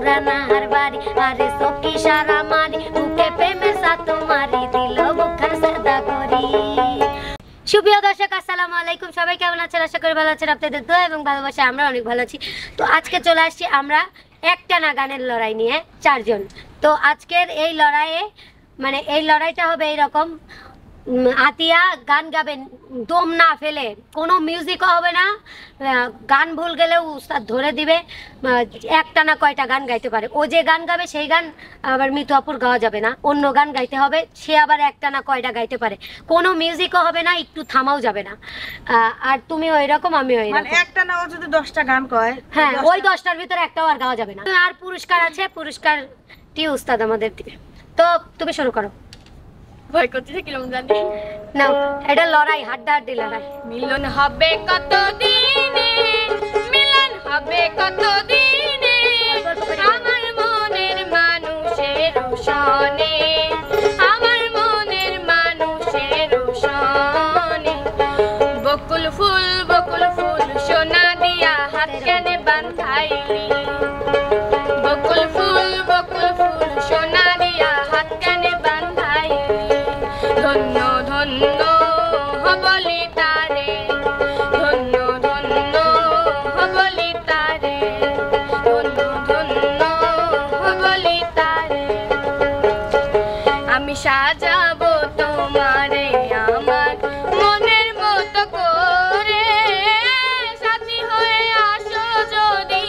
পুরানার বাড়ি আরে সখী সারা মারি বুকে প্রেমের সাথ মারি দিল বুখার সাদা করি। সুপ্রিয় দর্শক আসসালামু আলাইকুম, সবাই কেমন আছেন? আশা করি ভালো আছেন। আপনাদের দোয়া এবং ভালোবাসা আমরা অনেক ভালো আছি। তো আজকে চলে আসছি আমরা একটানা গানের লড়াই নিয়ে চারজন। তো আজকের এই লড়াইয়ে মানে এই লড়াইটা হবে এইরকম, আতিয়া গান গাবেন দম না ফেলে, কোনো মিউজিকও হবে না, গান ভুল গেলেও উস্তাদ ধরে দিবে একটানা কয়টা গান গাইতে পারে। ও যে গান গাবে সেই গান আবার মিতু আপুর গাওয়া যাবে না, অন্য গান গাইতে হবে। সে আবার একটানা কয়টা গাইতে পারে, কোনো মিউজিকও হবে না, একটু থামাও যাবে না। আর তুমি ওই রকম আমি ওই রকম, একটানা ও যদি 10টা গান কয়, হ্যাঁ ওই 10টার ভিতরে একটাও আর গাওয়া যাবে না। আর পুরস্কার আছে, পুরস্কারটি উস্তাদ আমাদের দিবে। তো তুমি শুরু করো। ভয় করতেছে কিরকম জানি না, এটা লড়াই, হাড্ডাহাড্ডি লড়াই। মিলন হবে কত দিনে, মিলন হবে কত দিনে, আমার মনের মানুষের সনে, আমার মনের মানুষের সনে। বকুল ফুল সোনা দিয়া হাত কেনে বান্ধাইলি, বকুল ফুল সোনা দিয়া হাত কেনে বান্ধাইলি। ধন্য ধন্য হবলি তারে, ধন্য ধন্য হবলি তারে, ধন্য ধন্য হবলি তারে। আমি সাজাবো তোমারে আমার মনের মতো করে, সাথী হয়ে আসো যদি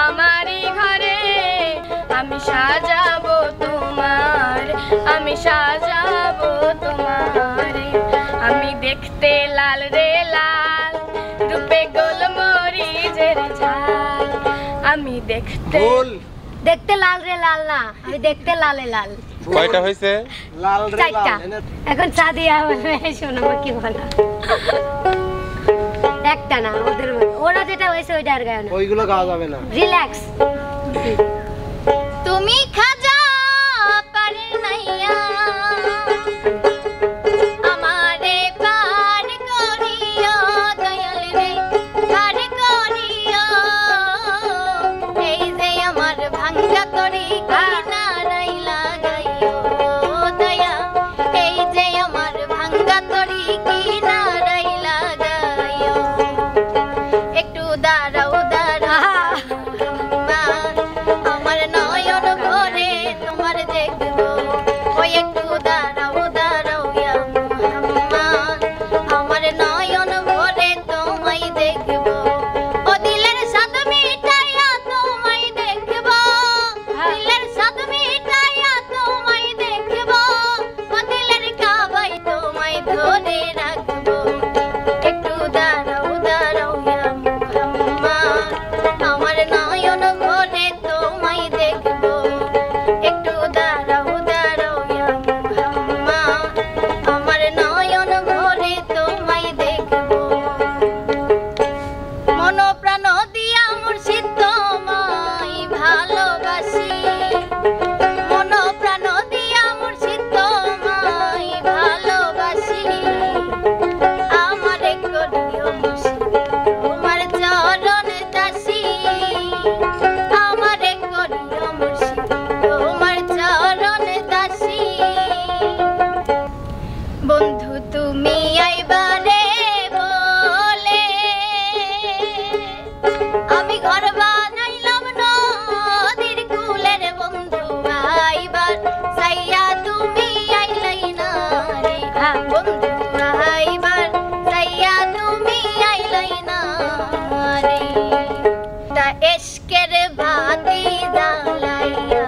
আমারই ঘরে। আমি সাজাবো তোমার, আমি সাজাবো তোমারে। আমি দেখতে লাল রে লাল, রূপে গোলমরিচের ঝাল। আমি দেখতে লাল রে লাল না, আমি দেখতে লালে লাল। কয়টা হইছে? লাল রে লাল। এখন সাদিয়া বলবে শোনো কি বলা, একটা না ওদের, ওরা যেটা হয়েছে ওইটা আর গায় না, ওইগুলো গাওয়া যাবে না। রিল্যাক্স। তুমি খাজা পারে নাইয়া, আমারে পার করিও দয়াল রে, পার করিও। এই যে আমার ভাঙ্গা তরি কিনারাই লাগাইও দয়া, এই যে আমার ভাঙ্গা তরি কিনারাই লাগাইও। একটু দাঁড়াও দাঁড়াও আমার নয়ন ভরে তোমার দেখবো, ওই একটু দাঁড়াও দাঁড়াও ইয়া মুহাম্মদ, আমার নয়ন ভরে তোমায় দেখবো। ও দিলের স্বাদ মিটাইয়া তোমায় দেখবো, দিলের স্বাদ মিটাইয়া তোমায় দেখবো। ও দিলের কাবাই তোমায় ধরে রাখবো। একটু দাঁড়াও দাঁড়াও ইয়া মুহাম্মদ, আমার নয়ন ভরে তোমায় দেখবো। একটু দাঁড়াও দাঁড়াও ইয়া মুহাম্মদ, আমার নয়ন ভরে তোমায় দেখবো। মন প্রাণ দিয়া মুর্শিদ তোমায় ভালোবাসি, মন প্রাণ দিয়া মুর্শিদ তোমায় ভালোবাসি। আমারে করিও মুর্শিদ তোমার চরণ দাসী, আমারে করিও মুর্শিদ তোমার চরণ দাসী। বন্ধু তুমি আইবারে বলে আমি ঘর বানাইলাম নদীর কুলের, বন্ধু আইবার সাইয়া তুমি আইলাই না রে, বন্ধু আইবার সাইয়া তুমি আইলাই না রে। তা এশকের বাতি জ্বালাইয়া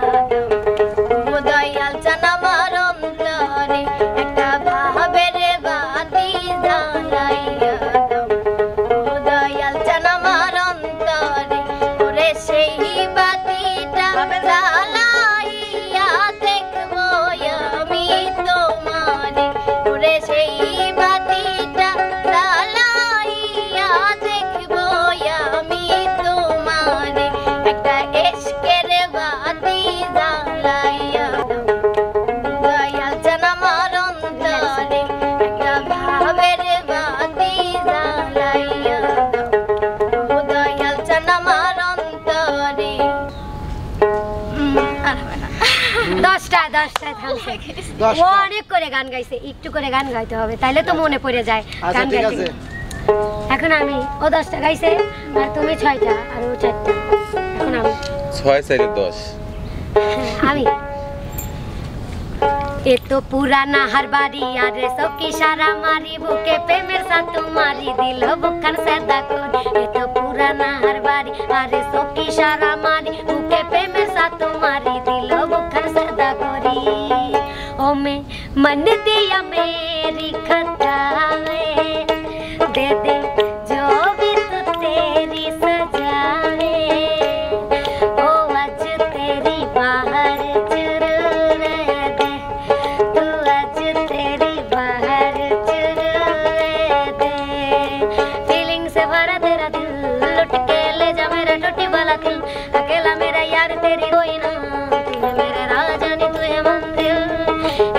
দাও দয়াল চান আমার অন্তরে, একটা ভাবের বাতি জ্বালাইয়া দাও দয়াল চান আমার অন্তরে। ওরে সেই বাতিটা জ্বালাইয়া দেখবো আমি তোমারে, ওরে সেই বাতিটা জ্বালাইয়া দেখবো আমি তোমারে। একটা এশকের বাতি জ্বালাইয়া দাও দয়াল চান আমার অন্তরে, একটা ভাবের বাতি জ্বালাইয়া দাও দয়াল চান আমার অন্তরে। 10টা থামছে। ও অনেক করে গান গাইছে, একটু করে গান গাইতে হবে, তাইলে তো মনে পড়ে যায় গান গাইতে। এখন আমি, ও 10টা গাইছে আর তুমি 6টা আর ও 4টা। এখন আমি 6 4 10। আমি এ তো পুরানা हर बारी আরে সকি সারা মারি বুকে প্রেমের সাথ তোমারি দিল বুকখান সেদা করি। এ তো পুরানা हर बारी আরে সকি সারা মারি বুকে প্রেমের সাথ তোমারি দিল বুকখান সেদা করি। ओ मैं मन दिया मेरी खतावे दे दे जो भी तू तेरी सजावे। ओ आज तेरी बाहर जरूर दे तू आज तेरी बाहर जरूर दे। फीलिंग से भरा तेरा दिल लुट के ले जा मेरा टूटी वाला दिल। अकेला मेरा यार तेरी कोई ना तू है मेरा राजनी तू है मंदिर।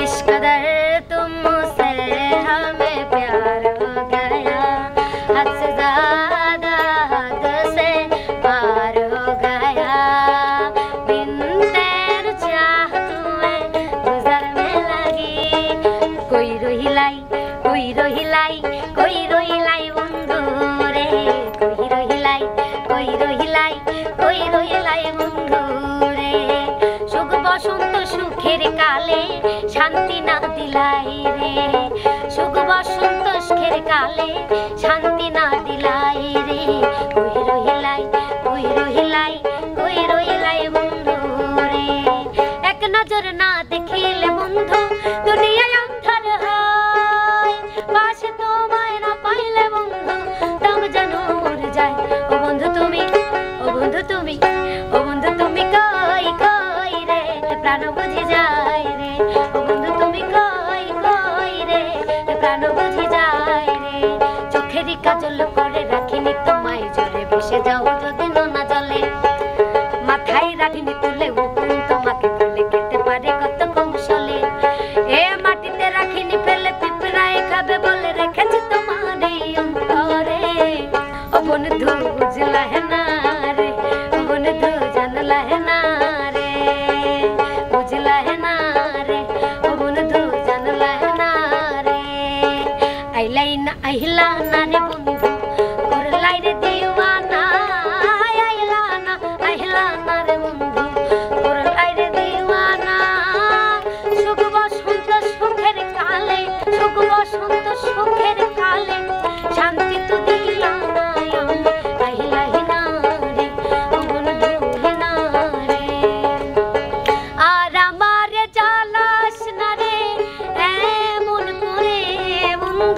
इस कदर तुम मुझसे हमें प्यार हो गया हद से ज्यादा हद से पार हो गया। बिन तेरे चाह तुम्हें गुजर में लगी। कोई रोहिलाई कोई रोहिलाई कोई रोहिलाई बंधु रे। कोई रोहिलाई कोई रोहिलाई कोई रोहिलाई बंधु रे। सुख बसंत सुखेर काले शांति ना दिलाई रे। सुख बसंत सुखेर काले शांति ना दिलाई रे। कोई रोहिलाई कोई रोहिलाई कोई रोहिलाई बंधु रे। एक नजर ना देख